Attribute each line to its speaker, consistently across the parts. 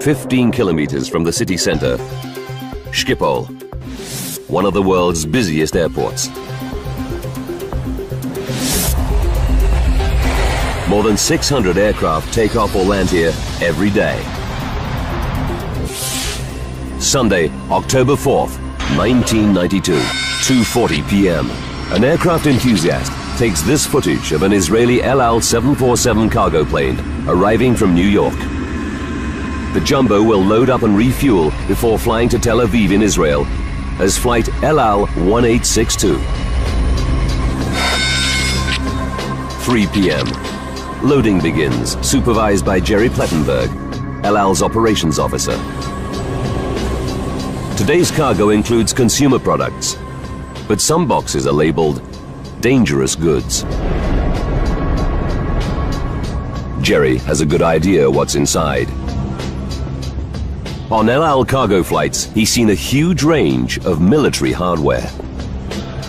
Speaker 1: 15 kilometers from the city center, Schiphol, one of the world's busiest airports. More than 600 aircraft take off or land here every day. Sunday, October 4th, 1992, 2:40 p.m. An aircraft enthusiast takes this footage of an Israeli El Al 747 cargo plane arriving from New York. The jumbo will load up and refuel before flying to Tel Aviv in Israel as flight El Al 1862. 3 p.m. Loading begins, supervised by Jerry Plettenberg, El Al's operations officer. Today's cargo includes consumer products, but some boxes are labeled dangerous goods. Jerry has a good idea what's inside. On El Al cargo flights, he's seen a huge range of military hardware.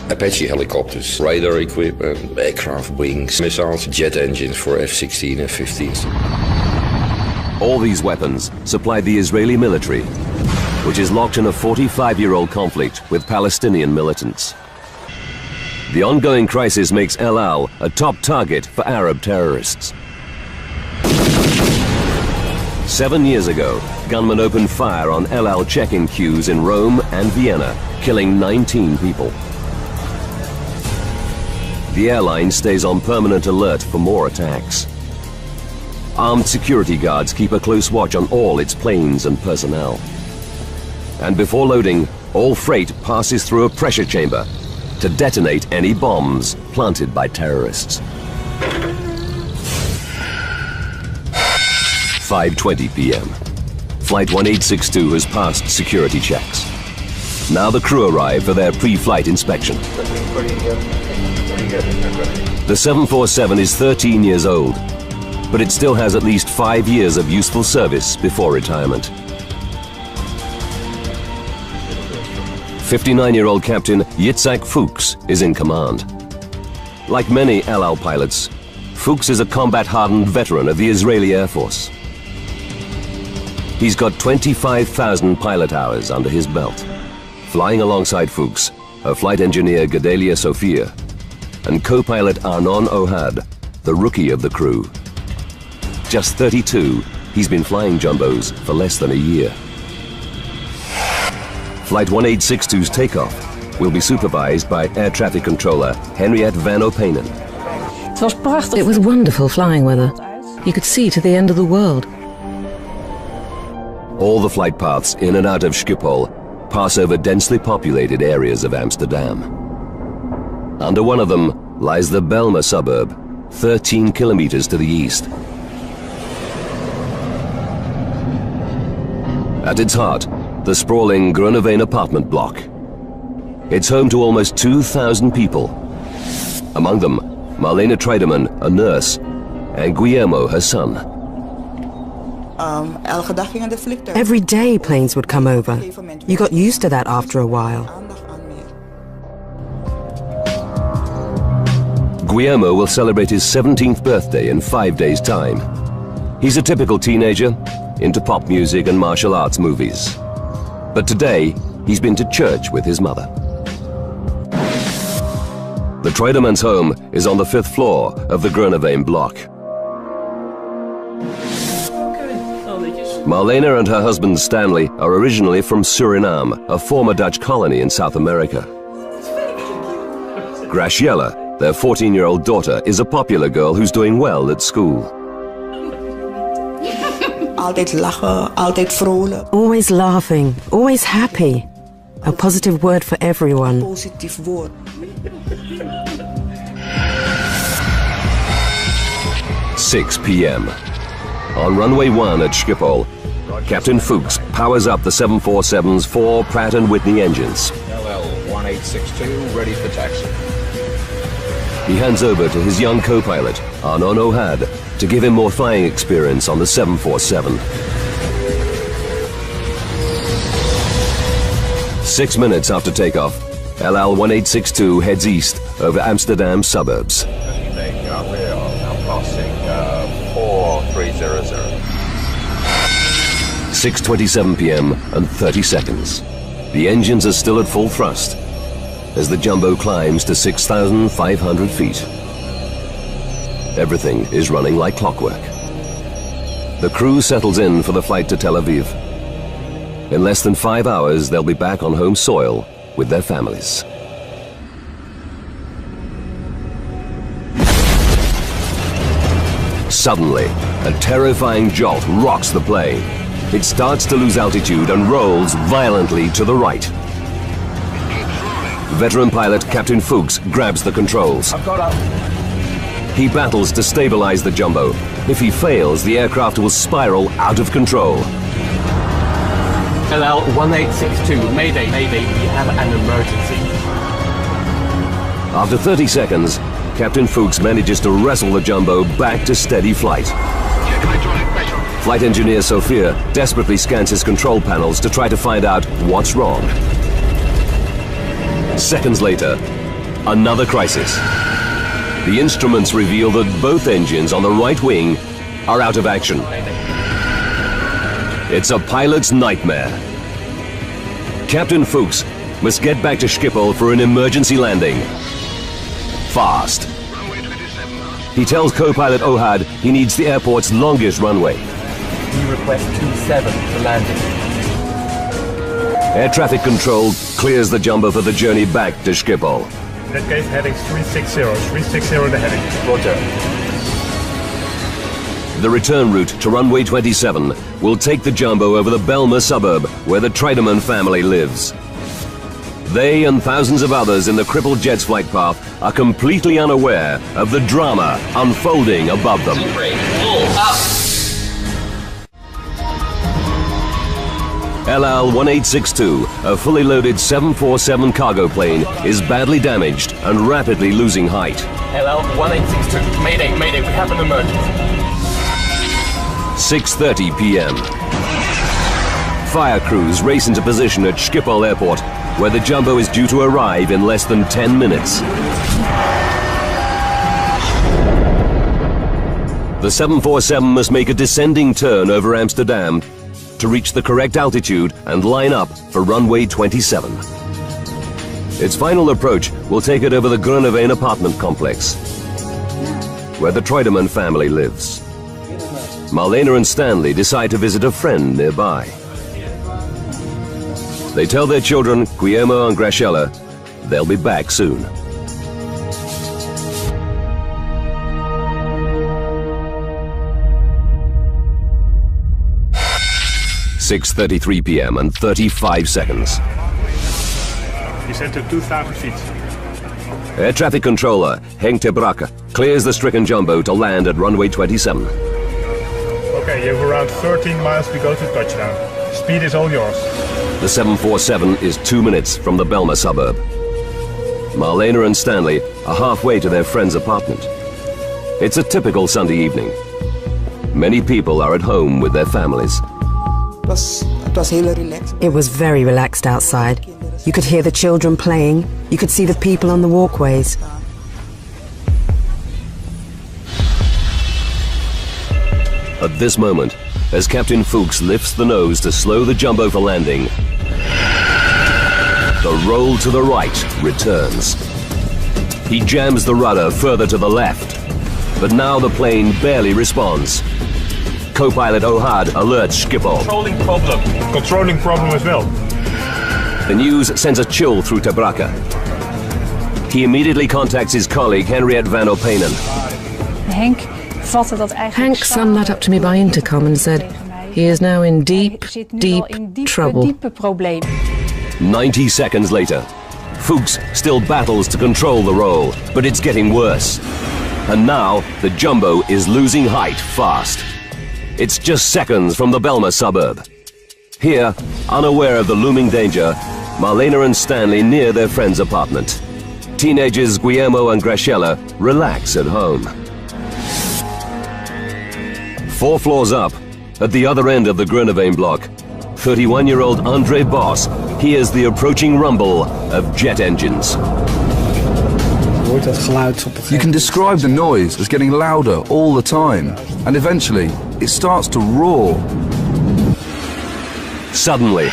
Speaker 2: Apache helicopters, radar equipment, aircraft wings, missiles, jet engines for F-16 and F-15s.
Speaker 1: All these weapons supply the Israeli military, which is locked in a 45-year-old conflict with Palestinian militants. The ongoing crisis makes El Al a top target for Arab terrorists. 7 years ago, gunmen opened fire on El Al check-in queues in Rome and Vienna, killing 19 people. The airline stays on permanent alert for more attacks. Armed security guards keep a close watch on all its planes and personnel. And before loading, all freight passes through a pressure chamber to detonate any bombs planted by terrorists. 5:20 p.m. Flight 1862 has passed security checks. Now the crew arrive for their pre-flight inspection. The 747 is 13 years old, but it still has at least 5 years of useful service before retirement. 59-year-old Captain Yitzhak Fuchs is in command. Like many El Al pilots, Fuchs is a combat-hardened veteran of the Israeli Air Force. He's got 25,000 pilot hours under his belt. Flying alongside Fuchs are flight engineer Gedalia Sophia and co-pilot Arnon Ohad, the rookie of the crew. Just 32, he's been flying jumbos for less than a year. Flight 1862's takeoff will be supervised by air traffic controller Henriette van Openen.
Speaker 3: It was wonderful flying weather. You could see to the end of the world.
Speaker 1: All the flight paths in and out of Schiphol pass over densely populated areas of Amsterdam. Under one of them lies the Belmer suburb, 13 kilometers to the east. At its heart, the sprawling Groeneveen apartment block. It's home to almost 2,000 people. Among them, Marlene Treidemann, a nurse, and Guillermo, her son.
Speaker 4: Every day planes would come over. You got used to that after a while.
Speaker 1: Guillermo will celebrate his 17th birthday in 5 days' time. He's a typical teenager, into pop music and martial arts movies. But today, he's been to church with his mother. The Treudemann's home is on the 5th floor of the Groeneveen block. Marlene and her husband Stanley are originally from Suriname, a former Dutch colony in South America. Graciela, their 14-year-old daughter, is a popular girl who's doing well at school.
Speaker 4: Always laughing, always happy. A positive word for everyone.
Speaker 1: 6 p.m. On runway 1 at Schiphol, Captain Fuchs powers up the 747's 4 Pratt & Whitney engines.
Speaker 2: LL 1862, ready for taxi.
Speaker 1: He hands over to his young co-pilot, Arnon Ohad, to give him more flying experience on the 747. 6 minutes after takeoff, El Al 1862 heads east over Amsterdam suburbs.
Speaker 2: 4300.
Speaker 1: 6:27 p.m. and 30 seconds. The engines are still at full thrust as the jumbo climbs to 6,500 feet. Everything is running like clockwork. The crew settles in for the flight to Tel Aviv. In less than 5 hours, they'll be back on home soil with their families. Suddenly, a terrifying jolt rocks the plane. It starts to lose altitude and rolls violently to the right. Veteran pilot Captain Fuchs grabs the controls.
Speaker 5: I've got up.
Speaker 1: He battles to stabilize the jumbo. If he fails, the aircraft will spiral out of control.
Speaker 5: LL 1862, Mayday, Mayday, we have an emergency.
Speaker 1: After 30 seconds, Captain Fuchs manages to wrestle the jumbo back to steady flight. Flight engineer Sophia desperately scans his control panels to try to find out what's wrong. Seconds later, another crisis. The instruments reveal that both engines on the right wing are out of action. It's a pilot's nightmare. Captain Fuchs must get back to Schiphol for an emergency landing. Fast. He tells co-pilot Ohad he needs the airport's longest runway.
Speaker 5: We request 27 for landing.
Speaker 1: Air traffic control clears the jumbo for the journey back to Schiphol.
Speaker 6: In that case, heading 360. 360 the heading.
Speaker 5: Roger.
Speaker 1: The return route to runway 27 will take the jumbo over the Belmer suburb where the Treidemann family lives. They and thousands of others in the crippled jet's flight path are completely unaware of the drama unfolding above them. LL-1862, a fully loaded 747 cargo plane, is badly damaged and rapidly losing height.
Speaker 5: LL-1862, Mayday, Mayday, we have an emergency.
Speaker 1: 6:30 p.m. Fire crews race into position at Schiphol Airport, where the jumbo is due to arrive in less than 10 minutes. The 747 must make a descending turn over Amsterdam to reach the correct altitude and line up for runway 27. Its final approach will take it over the Groeneveen apartment complex, where the Treidemann family lives. Marlena and Stanley decide to visit a friend nearby. They tell their children, Guillermo and Graciela, they'll be back soon. (6:33 p.m. and 35 seconds.
Speaker 6: Descend to 2,000 feet.
Speaker 1: Air traffic controller Henk ter Brakke clears the stricken jumbo to land at runway 27.
Speaker 6: Okay, you have around 13 miles to go to touchdown. Speed is all yours.
Speaker 1: The 747 is 2 minutes from the Belmer suburb. Marlena and Stanley are halfway to their friend's apartment. It's a typical Sunday evening. Many people are at home with their families.
Speaker 4: It was very relaxed outside. You could hear the children playing. You could see the people on the walkways.
Speaker 1: At this moment, as Captain Fuchs lifts the nose to slow the jumbo for landing, the roll to the right returns. He jams the rudder further to the left, but now the plane barely responds. Co-pilot Ohad alerts Schiphol.
Speaker 5: Controlling problem.
Speaker 6: Controlling problem as well.
Speaker 1: The news sends a chill through ter Brakke. He immediately contacts his colleague Henriette van Openen.
Speaker 3: Hank summed that up to me by intercom and said he is now in deep, deep trouble.
Speaker 1: 90 seconds later, Fuchs still battles to control the roll, but it's getting worse. And now the jumbo is losing height fast. It's just seconds from the Belmer suburb. Here, unaware of the looming danger, Marlena and Stanley near their friend's apartment. Teenagers Guillermo and Graciela relax at home. 4 floors up, at the other end of the Groeneveen block, 31-year-old Andre Bos hears the approaching rumble of jet engines.
Speaker 7: You can describe the noise as getting louder all the time, and eventually it starts to roar.
Speaker 1: Suddenly,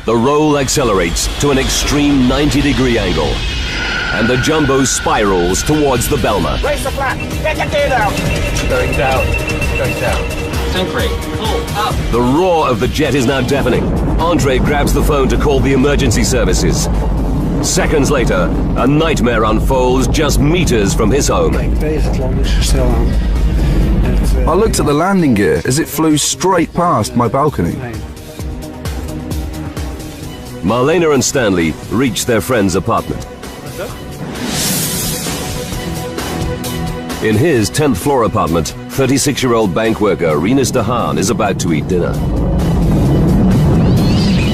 Speaker 1: the roll accelerates to an extreme 90-degree angle, and the jumbo spirals towards the Belma.
Speaker 5: Raise the flat. Get your gear down. Going down. Going down. Synchrate. Pull up.
Speaker 1: The roar of the jet is now deafening. Andre grabs the phone to call the emergency services. Seconds later, a nightmare unfolds just meters from his home.
Speaker 7: I looked at the landing gear as it flew straight past my balcony.
Speaker 1: Marlena and Stanley reach their friend's apartment. In his 10th floor apartment, 36-year-old bank worker Rinus de Haan is about to eat dinner.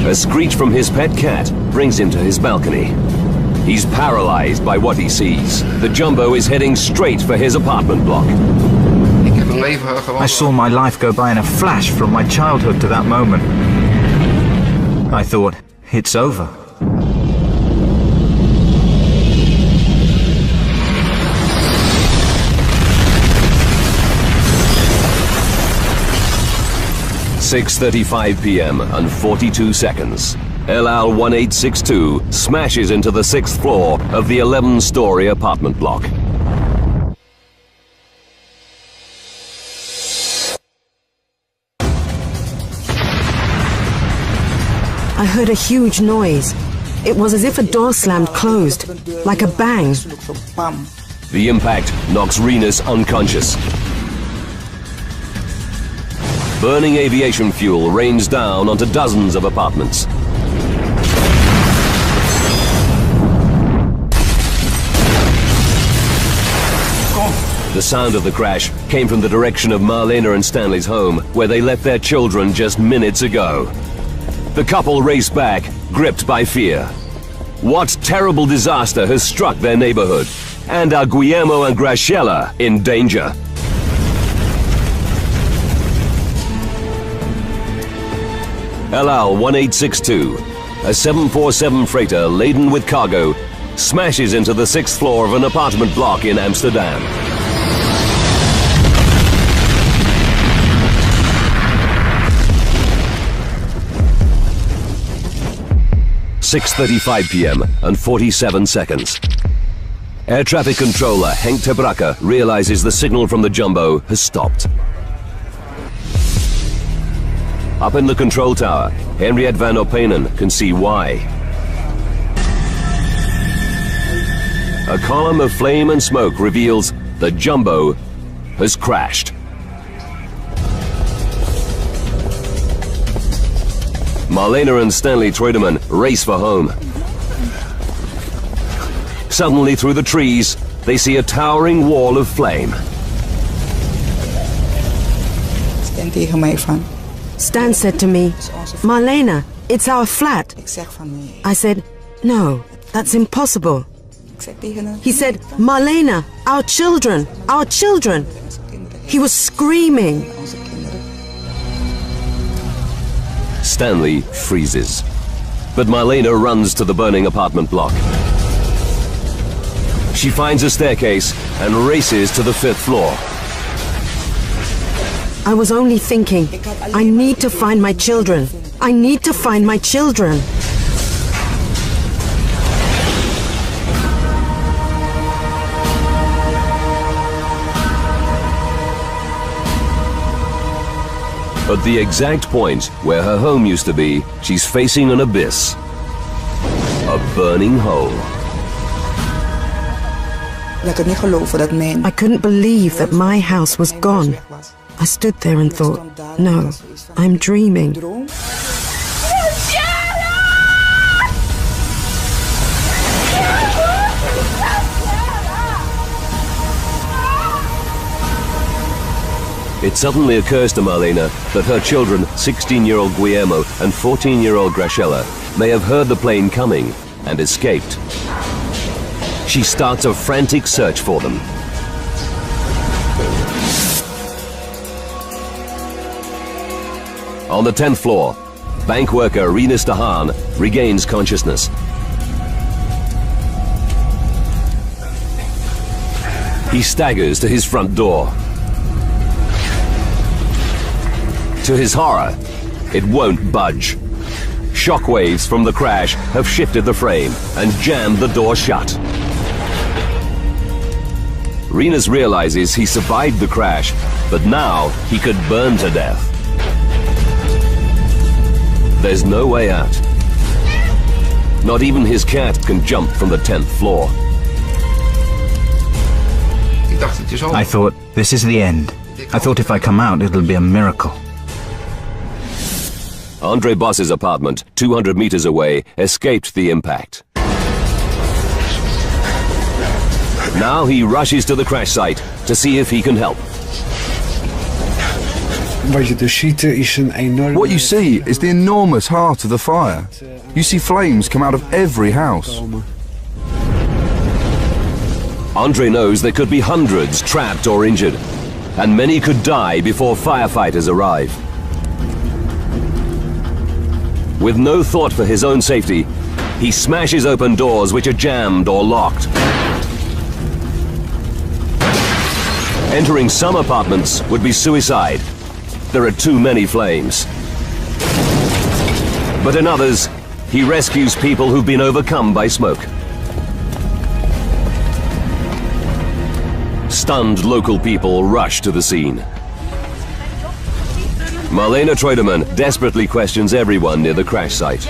Speaker 1: A screech from his pet cat brings him to his balcony. He's paralyzed by what he sees. The jumbo is heading straight for his apartment block.
Speaker 8: I saw my life go by in a flash from my childhood to that moment. I thought, it's over.
Speaker 1: "6:35 p.m. and 42 seconds. El Al 1862 smashes into the 6th floor of the 11-story apartment block.
Speaker 4: I heard a huge noise. It was as if a door slammed closed, like a bang.
Speaker 1: The impact knocks Rinus unconscious. Burning aviation fuel rains down onto dozens of apartments. The sound of the crash came from the direction of Marlena and Stanley's home, where they left their children just minutes ago. The couple race back, gripped by fear. What terrible disaster has struck their neighborhood? And are Guillermo and Graciela in danger? El Al 1862, a 747 freighter laden with cargo, smashes into the 6th floor of an apartment block in Amsterdam. "6:35 p.m. and 47 seconds. Air traffic controller Henk ter Brakke realizes the signal from the jumbo has stopped. Up in the control tower, Henriette van Openen can see why. A column of flame and smoke reveals the jumbo has crashed. Marlena and Stanley Treudemann race for home. Suddenly, through the trees, they see a towering wall of flame.
Speaker 4: Stan said to me, "Marlena, it's our flat." I said, "No, that's impossible." He said, "Marlena, our children, our children." He was screaming.
Speaker 1: Stanley freezes, but Marlena runs to the burning apartment block. She finds a staircase and races to the 5th floor.
Speaker 4: I was only thinking, I need to find my children. I need to find my children.
Speaker 1: At the exact point where her home used to be, she's facing an abyss. A burning hole.
Speaker 4: I couldn't believe that my house was gone. I stood there and thought, no, I'm dreaming.
Speaker 1: It suddenly occurs to Marlena that her children, 16-year-old Guillermo and 14-year-old Graciela, may have heard the plane coming and escaped. She starts a frantic search for them. On the 10th floor, bank worker Rinus de Haan regains consciousness. He staggers to his front door. To his horror, It won't budge. Shockwaves from the crash have shifted the frame and jammed the door shut. Rinus realizes he survived the crash, but now he could burn to death. There's no way out. Not even his cat can jump from the 10th floor.
Speaker 8: I thought, this is the end. I thought if I come out, it'll be a miracle.
Speaker 1: Andre Boss's apartment, 200 meters away, escaped the impact. Now he rushes to the crash site to see if he can help.
Speaker 7: What you see is the enormous heart of the fire. You see flames come out of every house.
Speaker 1: Andre knows there could be hundreds trapped or injured, and many could die before firefighters arrive. With no thought for his own safety, he smashes open doors which are jammed or locked. Entering some apartments would be suicide. There are too many flames. But in others, he rescues people who've been overcome by smoke. Stunned local people rush to the scene. Marlene Treudemann desperately questions everyone near the crash site.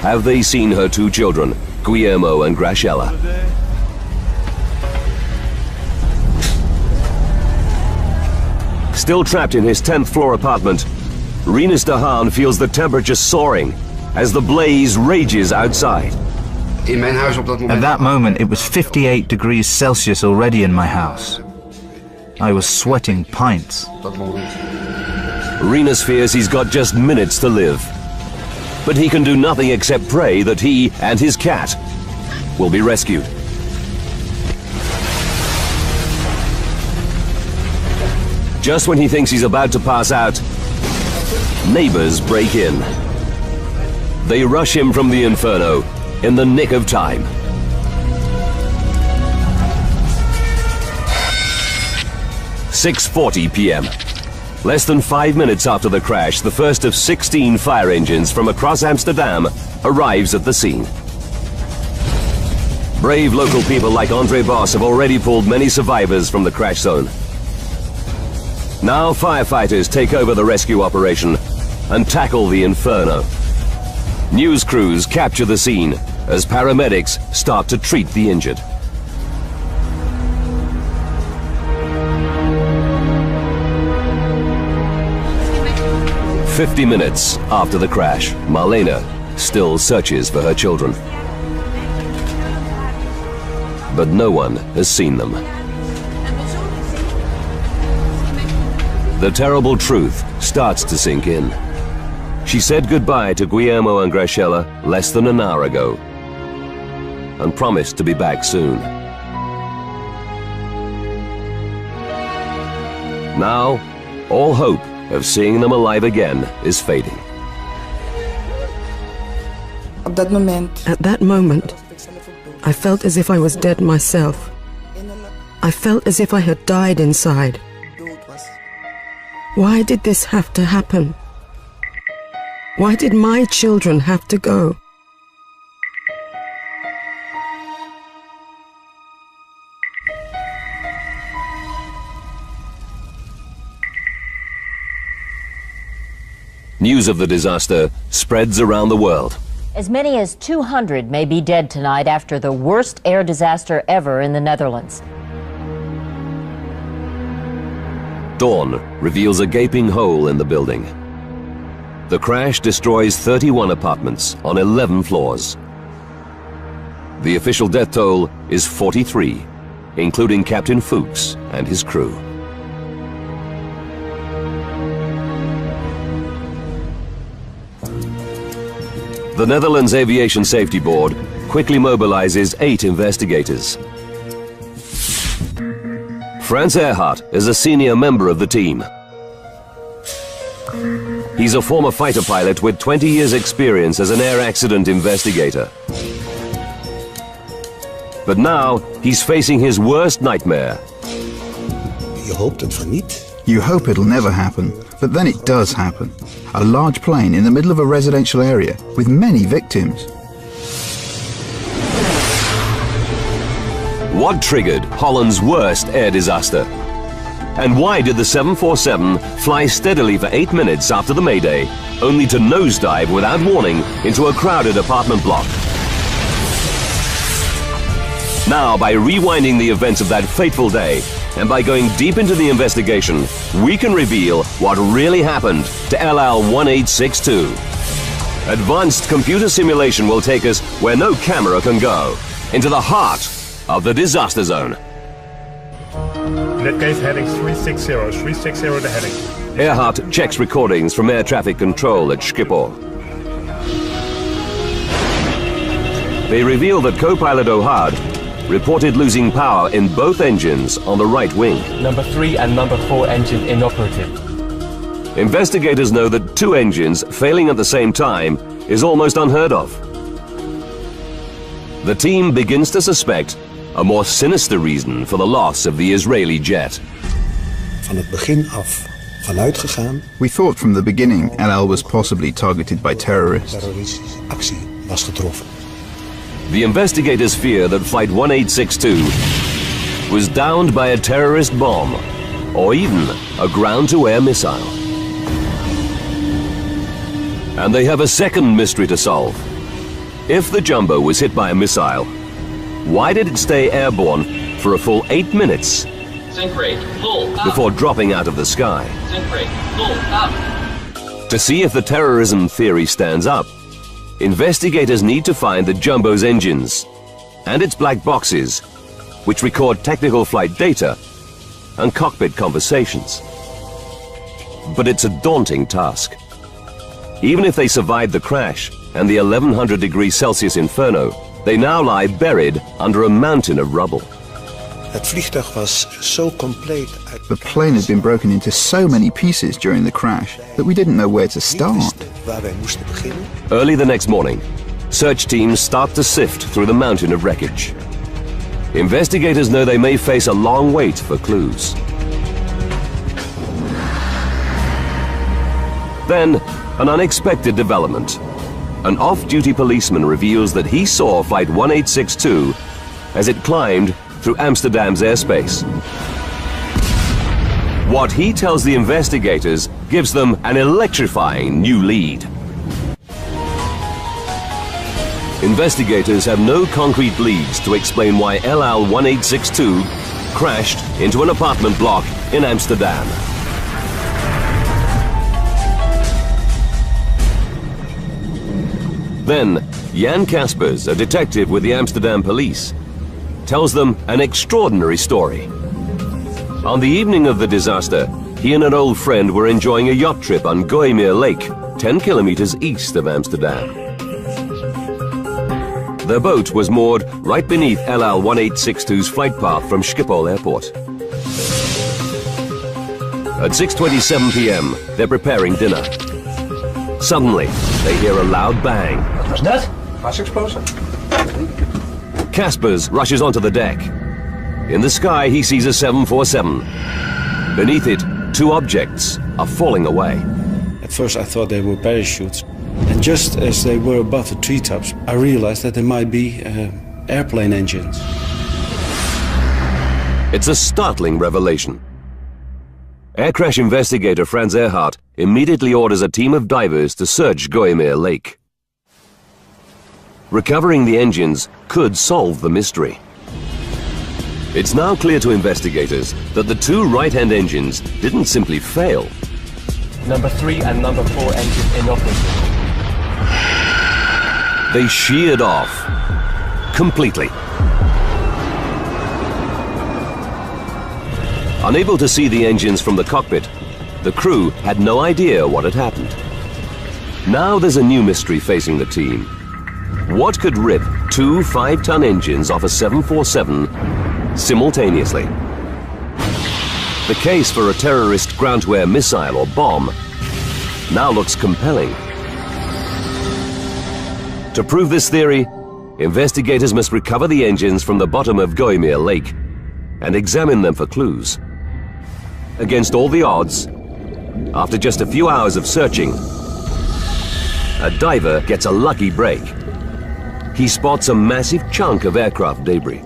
Speaker 1: Have they seen her two children, Guillermo and Graciela? Still trapped in his 10th floor apartment, Rinus de Haan feels the temperature soaring as the blaze rages outside.
Speaker 8: At that moment, it was 58 degrees Celsius already in my house. I was sweating pints.
Speaker 1: Rinus fears he's got just minutes to live. But he can do nothing except pray that he and his cat will be rescued. Just when he thinks he's about to pass out, neighbors break in. They rush him from the inferno in the nick of time. "6:40 p.m. Less than 5 minutes after the crash, the first of 16 fire engines from across Amsterdam arrives at the scene. Brave local people like Andre Boss have already pulled many survivors from the crash zone. Now firefighters take over the rescue operation and tackle the inferno. News crews capture the scene as paramedics start to treat the injured. "50 minutes after the crash, Marlene still searches for her children. But no one has seen them. The terrible truth starts to sink in. She said goodbye to Guillermo and Graciela less than an hour ago and promised to be back soon. Now, all hope of seeing them alive again is fading.
Speaker 4: At that moment, I felt as if I was dead myself. I felt as if I had died inside. Why did this have to happen? Why did my children have to go?
Speaker 1: News of the disaster spreads around the world.
Speaker 9: As many as 200 may be dead tonight after the worst air disaster ever in the Netherlands.
Speaker 1: Dawn reveals a gaping hole in the building. The crash destroys 31 apartments on 11 floors. The official death toll is 43, including Captain Fuchs and his crew. The Netherlands Aviation Safety Board quickly mobilizes 8 investigators. Frans Earhart is a senior member of the team. He's a former fighter pilot with 20 years' experience as an air accident investigator. But now he's facing his worst nightmare.
Speaker 8: You hope it'll never happen, but then it does happen. A large plane in the middle of a residential area with many victims.
Speaker 1: What triggered Holland's worst air disaster? And why did the 747 fly steadily for 8 minutes after the Mayday, only to nosedive without warning into a crowded apartment block? Now, by rewinding the events of that fateful day, and by going deep into the investigation, we can reveal what really happened to LL1862. Advanced computer simulation will take us where no camera can go, into the heart of the disaster zone.
Speaker 6: In that case, heading 360, 360 the heading.
Speaker 1: Earhart checks recordings from air traffic control at Schiphol. They reveal that co-pilot O'Hard reported losing power in both engines on the right wing.
Speaker 5: Number 3 and number 4 engine inoperative.
Speaker 1: Investigators know that 2 engines failing at the same time is almost unheard of. The team begins to suspect a more sinister reason for the loss of the Israeli jet.
Speaker 10: Van het begin af vanuit gegaan.
Speaker 8: We thought from the beginning LL was possibly targeted by terrorists.
Speaker 10: Terroristische actie was getroffen.
Speaker 1: The investigators fear that Flight 1862 was downed by a terrorist bomb or even a ground-to-air missile. And they have a second mystery to solve. If the jumbo was hit by a missile, why did it stay airborne for a full 8 minutes
Speaker 5: Sync rate, full, up.
Speaker 1: before dropping out of the sky?
Speaker 5: Sync rate, full, up.
Speaker 1: To see if the terrorism theory stands up, investigators need to find the jumbo's engines and its black boxes, which record technical flight data and cockpit conversations. But it's a daunting task. Even if they survived the crash and the 1100 degrees Celsius inferno, they now lie buried under a mountain of rubble.
Speaker 10: Het vliegtuig was zo compleet uit.
Speaker 8: The plane had been broken into so many pieces during the crash that we didn't know where to start.
Speaker 10: Waar wij moesten beginnen.
Speaker 1: Early the next morning, search teams start to sift through the mountain of wreckage. Investigators know they may face a long wait for clues. Then, an unexpected development. An off-duty policeman reveals that he saw Flight 1862 as it climbed through Amsterdam's airspace. What he tells the investigators gives them an electrifying new lead. Investigators have no concrete leads to explain why LL1862 crashed into an apartment block in Amsterdam. Then, Jan Kaspers, a detective with the Amsterdam police, tells them an extraordinary story. On the evening of the disaster, he and an old friend were enjoying a yacht trip on Gooimeer Lake, 10 kilometers east of Amsterdam. Their boat was moored right beneath LL1862's flight path from Schiphol Airport. At 6:27 p.m., they're preparing dinner. Suddenly, they hear a loud bang.
Speaker 5: Wat was dat? Gasexplosie.
Speaker 1: Kaspers rushes onto the deck. In the sky, he sees a 747. Beneath it, 2 objects are falling away.
Speaker 10: At first I thought they were parachutes. And just as they were above the treetops, I realized that they might be airplane engines.
Speaker 1: It's a startling revelation. Air crash investigator Franz Earhart immediately orders a team of divers to search Gooimeer Lake. Recovering the engines could solve the mystery. It's now clear to investigators that the 2 right-hand engines didn't simply fail.
Speaker 5: Number 3 and number 4 engine inoperative.
Speaker 1: They sheared off completely. Unable to see the engines from the cockpit, the crew had no idea what had happened. Now there's a new mystery facing the team. What could rip 2 5-ton engines off a 747 simultaneously? The case for a terrorist ground-to-air missile or bomb now looks compelling. To prove this theory, investigators must recover the engines from the bottom of Gooimeer Lake and examine them for clues. against all the odds, after just a few hours of searching, a diver gets a lucky break. He spots a massive chunk of aircraft debris.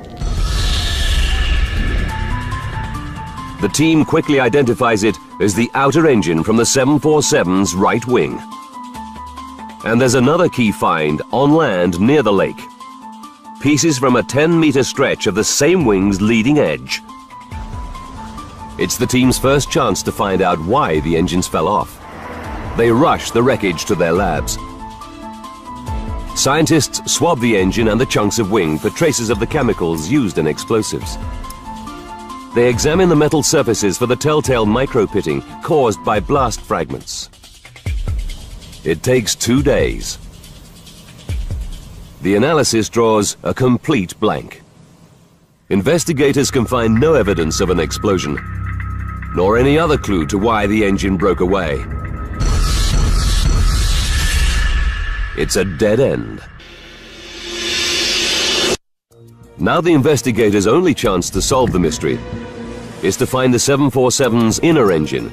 Speaker 1: The team quickly identifies it as the outer engine from the 747's right wing. And there's another key find on land near the lake. Pieces from a 10-meter stretch of the same wing's leading edge. It's the team's first chance to find out why the engines fell off. They rush the wreckage to their labs. Scientists swab the engine and the chunks of wing for traces of the chemicals used in explosives. They examine the metal surfaces for the telltale micro-pitting caused by blast fragments. It takes 2 days. The analysis draws a complete blank. Investigators can find no evidence of an explosion, nor any other clue to why the engine broke away. It's a dead end. Now the investigators' only chance to solve the mystery is to find the 747's inner engine,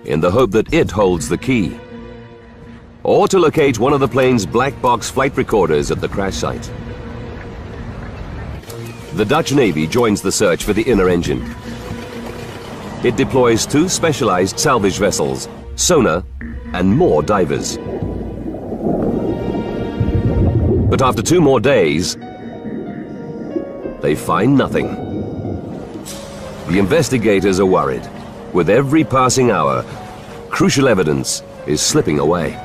Speaker 1: in the hope that it holds the key, or to locate one of the plane's black box flight recorders at the crash site. The Dutch Navy joins the search for the inner engine. It deploys 2 specialized salvage vessels, sonar, and more divers. But after 2 more days, they find nothing. The investigators are worried. With every passing hour, crucial evidence is slipping away.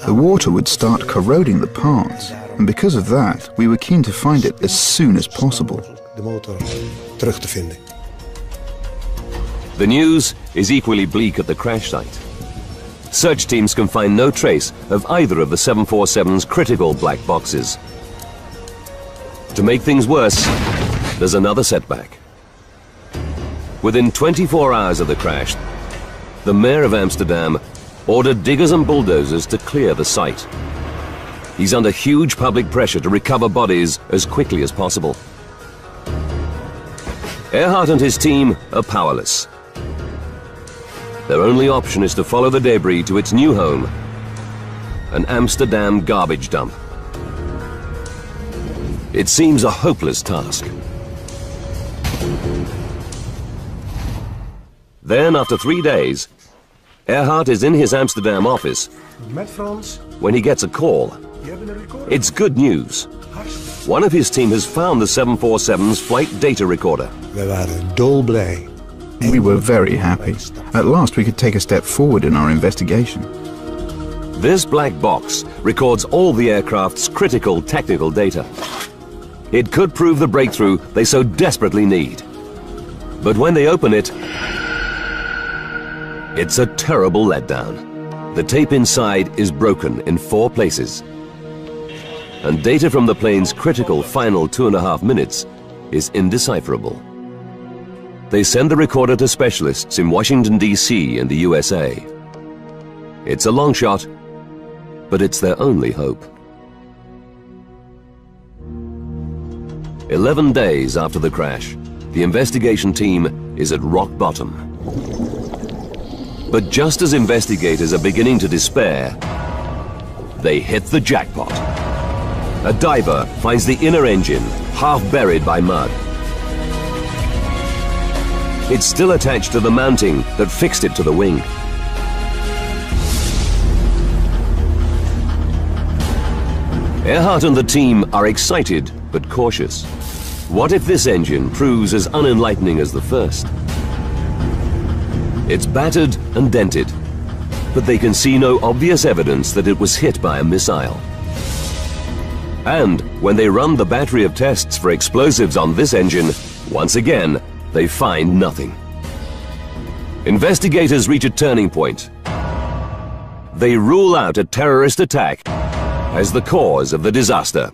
Speaker 11: The water would start corroding the parts, and because of that, we were keen to find it as soon as possible.
Speaker 1: The news is equally bleak at the crash site. Search teams can find no trace of either of the 747's critical black boxes. To make things worse, there's another setback. Within 24 hours of the crash, the mayor of Amsterdam ordered diggers and bulldozers to clear the site. He's under huge public pressure to recover bodies as quickly as possible. Earhart and his team are powerless. Their only option is to follow the debris to its new home, an Amsterdam garbage dump. It seems a hopeless task. Then, after 3 days, Earhart is in his Amsterdam office when he gets a call. It's good news. One of his team has found the 747's flight data recorder.
Speaker 11: We were very happy. At last we could take a step forward in our investigation.
Speaker 1: This black box records all the aircraft's critical technical data. It could prove the breakthrough they so desperately need. But when they open it, it's a terrible letdown. The tape inside is broken in 4 places. And data from the plane's critical final 2.5 minutes is indecipherable. They send the recorder to specialists in Washington, D.C. and the USA. It's a long shot, but it's their only hope. 11 days after the crash, the investigation team is at rock bottom. But just as investigators are beginning to despair, they hit the jackpot. A diver finds the inner engine, half buried by mud. It's still attached to the mounting that fixed it to the wing. Earhart and the team are excited but cautious. What if this engine proves as unenlightening as the first? It's battered and dented, but they can see no obvious evidence that it was hit by a missile. And when they run the battery of tests for explosives on this engine, once again, they find nothing. Investigators reach a turning point. They rule out a terrorist attack as the cause of the disaster.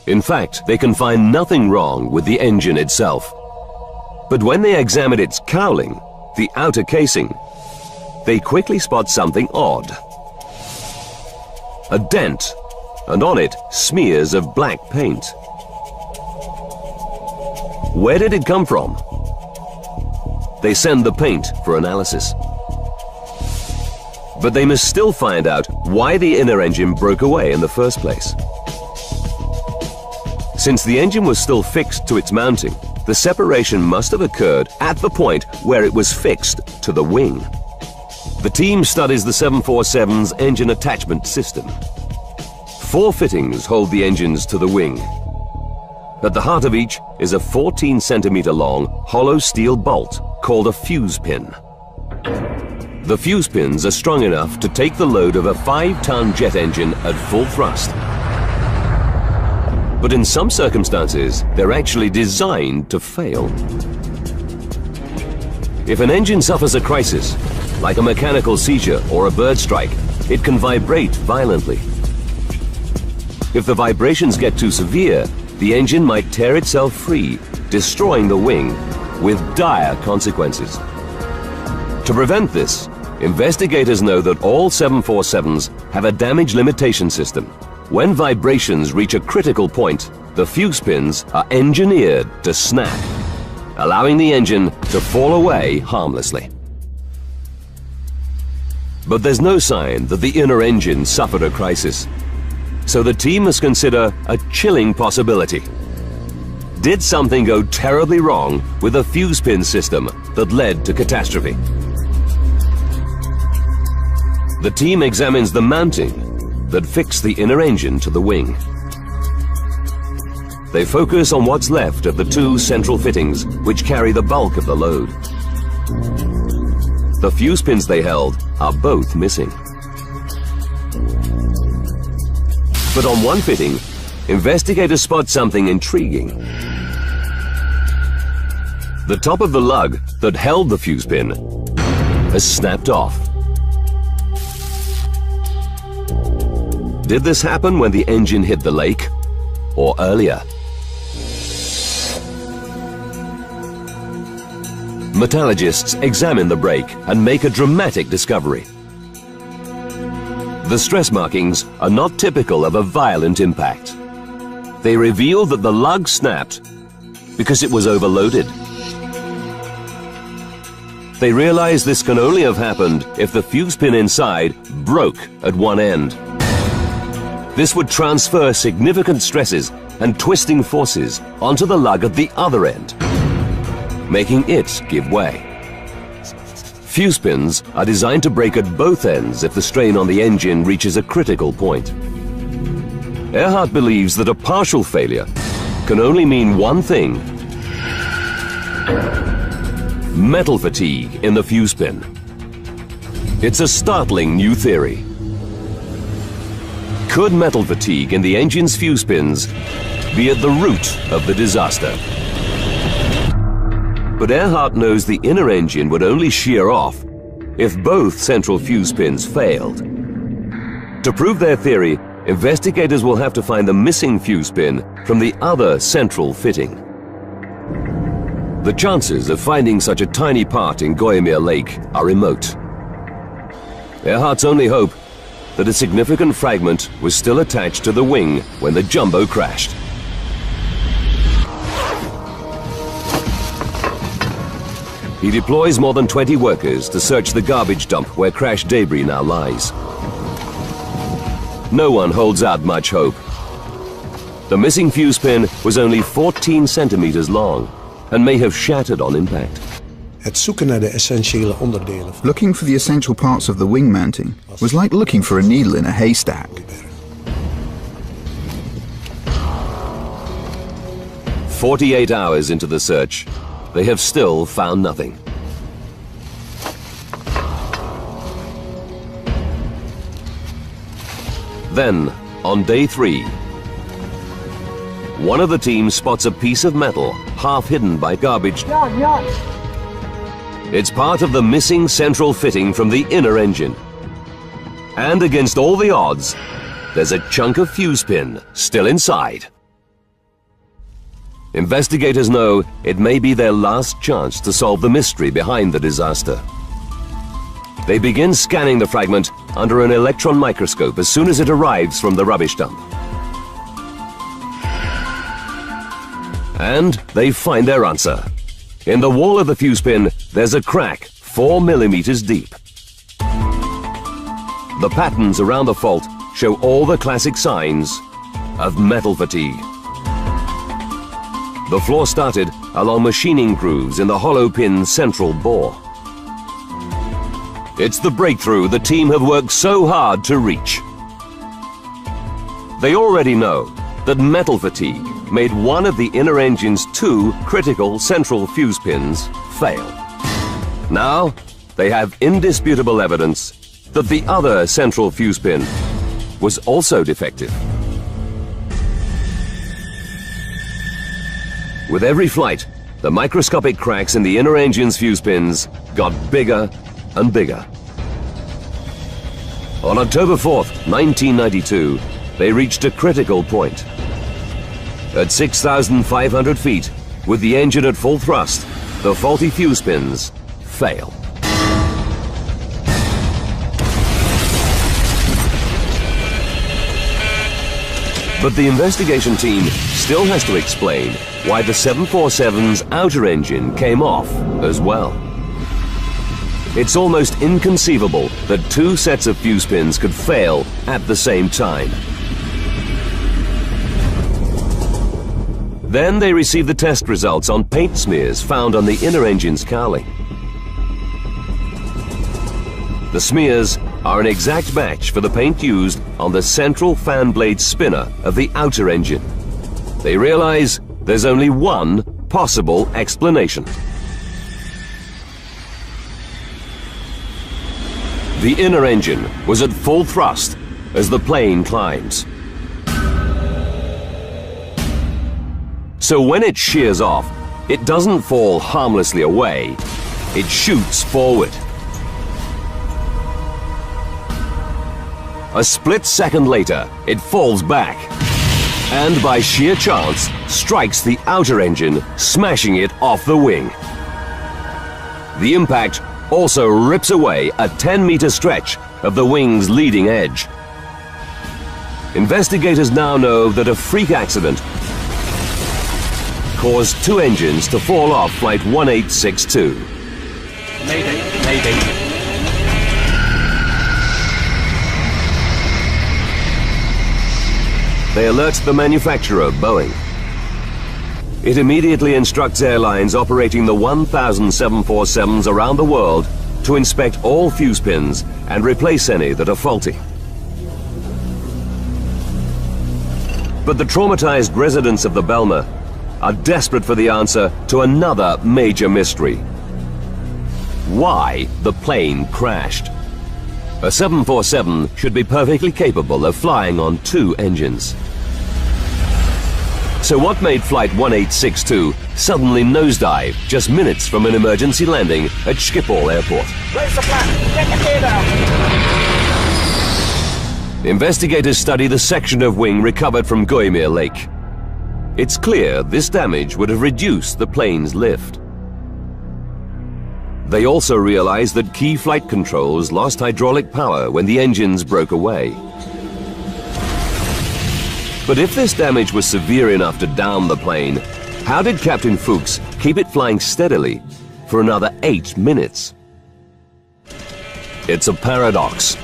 Speaker 1: In fact, they can find nothing wrong with the engine itself. But when they examine its cowling, the outer casing, they quickly spot something odd. A dent, and on it, smears of black paint. Where did it come from? They send the paint for analysis. But they must still find out why the inner engine broke away in the first place. Since the engine was still fixed to its mounting, the separation must have occurred at the point where it was fixed to the wing. The team studies the 747's engine attachment system. 4 fittings hold the engines to the wing. At the heart of each is a 14-centimeter long hollow steel bolt called a fuse pin. The fuse pins are strong enough to take the load of a 5-ton jet engine at full thrust. But in some circumstances, they're actually designed to fail. If an engine suffers a crisis, like a mechanical seizure or a bird strike, it can vibrate violently. If the vibrations get too severe, the engine might tear itself free, destroying the wing with dire consequences. To prevent this, investigators know that all 747s have a damage limitation system. When vibrations reach a critical point, the fuse pins are engineered to snap, allowing the engine to fall away harmlessly. But there's no sign that the inner engine suffered a crisis. So the team must consider a chilling possibility. Did something go terribly wrong with the fuse pin system that led to catastrophe? The team examines the mounting that fixed the inner engine to the wing. They focus on what's left of the 2 central fittings which carry the bulk of the load. The fuse pins they held are both missing. But on one fitting, investigators spot something intriguing. The top of the lug that held the fuse pin has snapped off. Did this happen when the engine hit the lake, or earlier? Metallurgists examine the brake and make a dramatic discovery. The stress markings are not typical of a violent impact. They reveal that the lug snapped because it was overloaded. They realize this can only have happened if the fuse pin inside broke at one end. This would transfer significant stresses and twisting forces onto the lug at the other end, making it give way. Fuse pins are designed to break at both ends if the strain on the engine reaches a critical point. Earhart believes that a partial failure can only mean one thing: metal fatigue in the fuse pin. It's a startling new theory. Could metal fatigue in the engine's fuse pins be at the root of the disaster? But Earhart knows the inner engine would only shear off if both central fuse pins failed. To prove their theory, investigators will have to find the missing fuse pin from the other central fitting. The chances of finding such a tiny part in Gooimeer Lake are remote. Earhart's only hope that a significant fragment was still attached to the wing when the jumbo crashed. He deploys more than 20 workers to search the garbage dump where crashed debris now lies. No one holds out much hope. The missing fuse pin was only 14 centimeters long and may have shattered on impact.
Speaker 11: Looking for the essential parts of the wing mounting was like looking for a needle in a haystack.
Speaker 1: 48 hours into the search, they have still found nothing. Then, on day 3, one of the team spots a piece of metal half hidden by garbage. It's part of the missing central fitting from the inner engine. And against all the odds, there's a chunk of fuse pin still inside. Investigators know it may be their last chance to solve the mystery behind the disaster. They begin scanning the fragment under an electron microscope as soon as it arrives from the rubbish dump. And they find their answer. In the wall of the fuse pin, there's a crack 4 millimeters deep. The patterns around the fault show all the classic signs of metal fatigue. The flaw started along machining grooves in the hollow pin's central bore. It's the breakthrough the team have worked so hard to reach. They already know that metal fatigue made one of the inner engine's 2 critical central fuse pins fail. Now, they have indisputable evidence that the other central fuse pin was also defective. With every flight, the microscopic cracks in the inner engine's fuse pins got bigger and bigger. On October 4th, 1992, they reached a critical point. At 6,500 feet, with the engine at full thrust, the faulty fuse pins fail. But the investigation team still has to explain why the 747's outer engine came off as well. It's almost inconceivable that 2 sets of fuse pins could fail at the same time. Then they receive the test results on paint smears found on the inner engine's cowling. The smears are an exact match for the paint used on the central fan blade spinner of the outer engine. They realize there's only one possible explanation. The inner engine was at full thrust as the plane climbs. So when it shears off, it doesn't fall harmlessly away, it shoots forward. A split second later, it falls back, and by sheer chance, strikes the outer engine, smashing it off the wing. The impact also rips away a 10-meter stretch of the wing's leading edge. Investigators now know that a freak accident caused 2 engines to fall off Flight 1862.
Speaker 5: Mayday, mayday.
Speaker 1: They alert the manufacturer, Boeing. It immediately instructs airlines operating the 1,000 747s around the world to inspect all fuse pins and replace any that are faulty. But the traumatized residents of the Belmer are desperate for the answer to another major mystery. Why the plane crashed? A 747 should be perfectly capable of flying on 2 engines. So what made Flight 1862 suddenly nosedive just minutes from an emergency landing at Schiphol Airport?
Speaker 5: Raise the flag! Get the gear down!
Speaker 1: Investigators study the section of wing recovered from Gooimeer Lake. It's clear this damage would have reduced the plane's lift. They also realize that key flight controls lost hydraulic power when the engines broke away. But if this damage was severe enough to down the plane, how did Captain Fuchs keep it flying steadily for another 8 minutes? It's a paradox.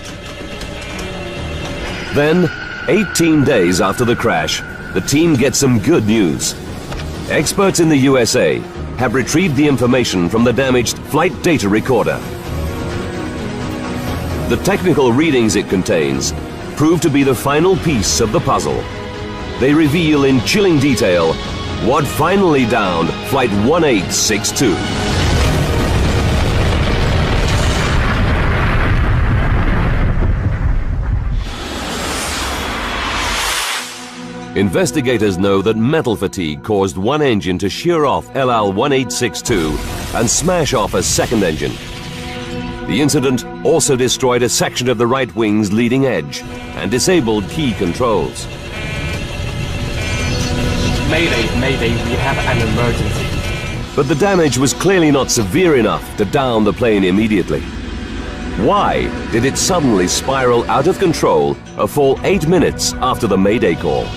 Speaker 1: Then, 18 days after the crash, the team gets some good news. Experts in the USA have retrieved the information from the damaged flight data recorder. The technical readings it contains prove to be the final piece of the puzzle. They reveal in chilling detail what finally downed Flight 1862. Investigators know that metal fatigue caused one engine to shear off LL-1862 and smash off a second engine. The incident also destroyed a section of the right wing's leading edge and disabled key controls.
Speaker 5: Mayday, mayday, we have an emergency.
Speaker 1: But the damage was clearly not severe enough to down the plane immediately. Why did it suddenly spiral out of control a full 8 minutes after the Mayday call?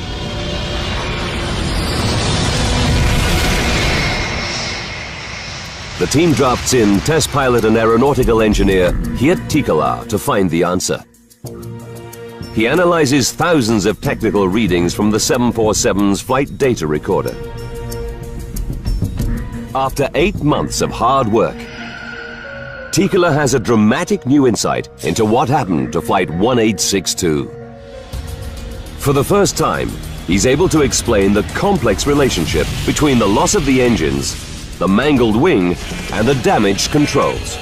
Speaker 1: the team drafts in test pilot and aeronautical engineer Geert Tikelaar to find the answer. He analyzes thousands of technical readings from the 747's flight data recorder. After 8 months of hard work, Tikelaar has a dramatic new insight into what happened to Flight 1862. For the first time, he's able to explain the complex relationship between the loss of the engines, the mangled wing, and the damaged controls.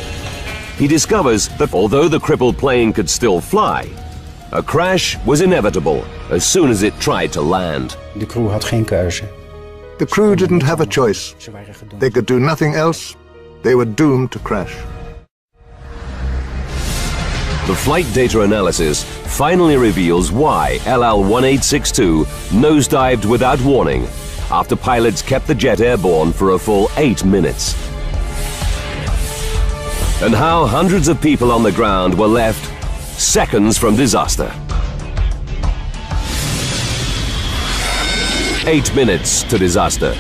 Speaker 1: He discovers that although the crippled plane could still fly, a crash was inevitable as soon as it tried to land.
Speaker 10: De crew had geen keuze.
Speaker 12: The crew didn't have a choice. They could do nothing else. They were doomed to crash.
Speaker 1: The flight data analysis finally reveals why LL-1862 nosedived without warning after pilots kept the jet airborne for a full 8 minutes. And how hundreds of people on the ground were left seconds from disaster. 8 minutes to disaster.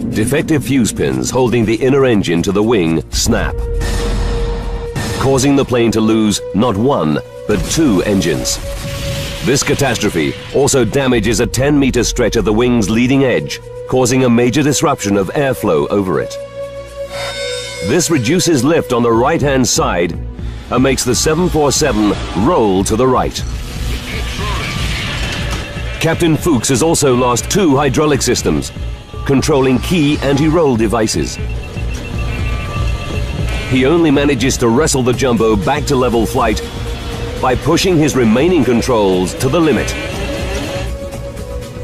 Speaker 1: Defective fuse pins holding the inner engine to the wing snap, causing the plane to lose not one, but 2 engines. This catastrophe also damages a 10-meter stretch of the wing's leading edge, causing a major disruption of airflow over it. This reduces lift on the right-hand side and makes the 747 roll to the right. Captain Fuchs has also lost 2 hydraulic systems, controlling key anti-roll devices. He only manages to wrestle the jumbo back to level flight by pushing his remaining controls to the limit.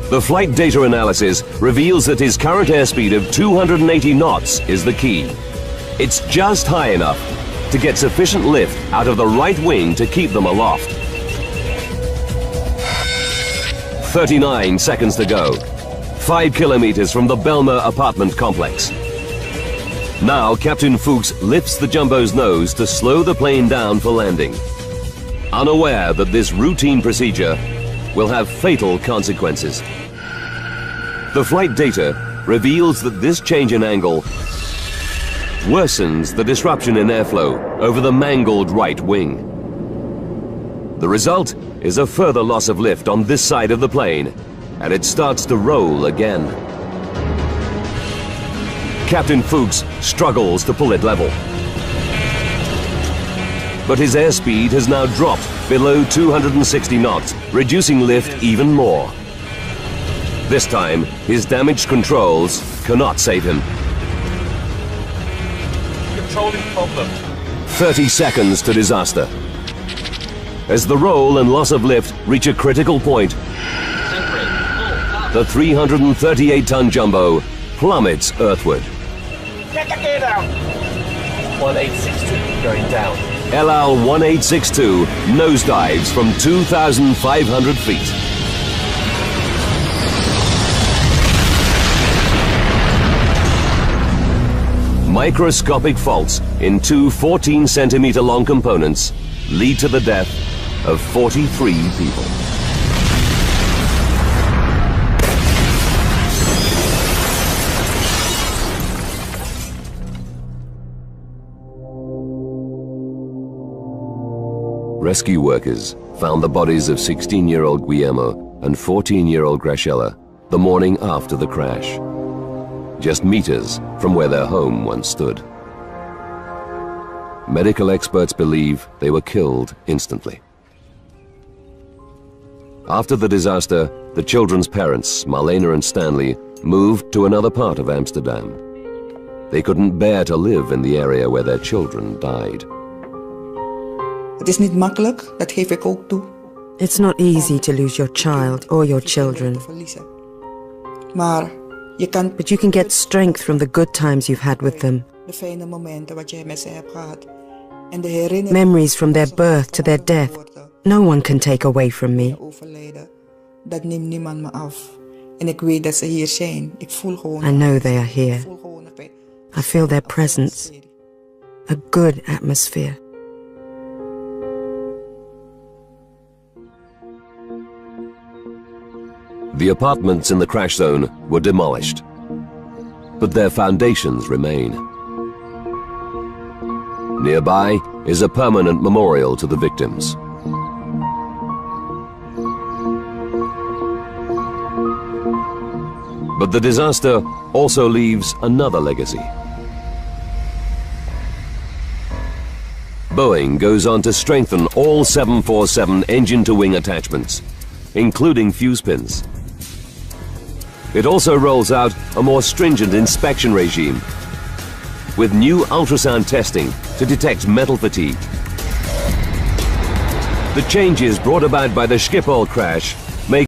Speaker 1: The flight data analysis reveals that his current airspeed of 280 knots is the key. It's just high enough to get sufficient lift out of the right wing to keep them aloft. 39 seconds to go, 5 kilometers from the Belmer apartment complex. Now Captain Fuchs lifts the jumbo's nose to slow the plane down for landing, unaware that this routine procedure will have fatal consequences. The flight data reveals that this change in angle worsens the disruption in airflow over the mangled right wing. The result is a further loss of lift on this side of the plane, and it starts to roll again. Captain Fuchs struggles to pull it level. But his airspeed has now dropped below 260 knots, reducing lift even more. This time, his damaged controls cannot save him.
Speaker 5: Controlling problem.
Speaker 1: 30 seconds to disaster. As the roll and loss of lift reach a critical point, the 338-ton jumbo plummets earthward.
Speaker 5: Get the gear down. 1862 going down.
Speaker 1: LL-1862 nosedives from 2,500 feet. Microscopic faults in 2 14-centimeter long components lead to the death of 43 people. Rescue workers found the bodies of 16-year-old Guillermo and 14-year-old Graciela the morning after the crash, just meters from where their home once stood. Medical experts believe they were killed instantly. After the disaster, the children's parents, Marlena and Stanley, moved to another part of Amsterdam. They couldn't bear to live in the area where their children died.
Speaker 13: Het is niet makkelijk, dat geef ik ook toe.
Speaker 4: It's not easy to lose your child or your children.
Speaker 13: Maar je kan...
Speaker 4: But you can get strength from the good times you've had with them.
Speaker 13: De fijne momenten wat je met ze hebt gehad. En de herinneringen...
Speaker 4: Memories from their birth to their death. No one can take away from me.
Speaker 13: Dat neemt niemand me af. En ik weet dat ze hier zijn. Ik voel gewoon...
Speaker 4: I know they are here. I feel their presence. A good atmosphere.
Speaker 1: The apartments in the crash zone were demolished. but their foundations remain. Nearby is a permanent memorial to the victims. But the disaster also leaves another legacy. Boeing goes on to strengthen all 747 engine-to-wing attachments, including fuse pins. It also rolls out a more stringent inspection regime, with new ultrasound testing to detect metal fatigue. The changes brought about by the Schiphol crash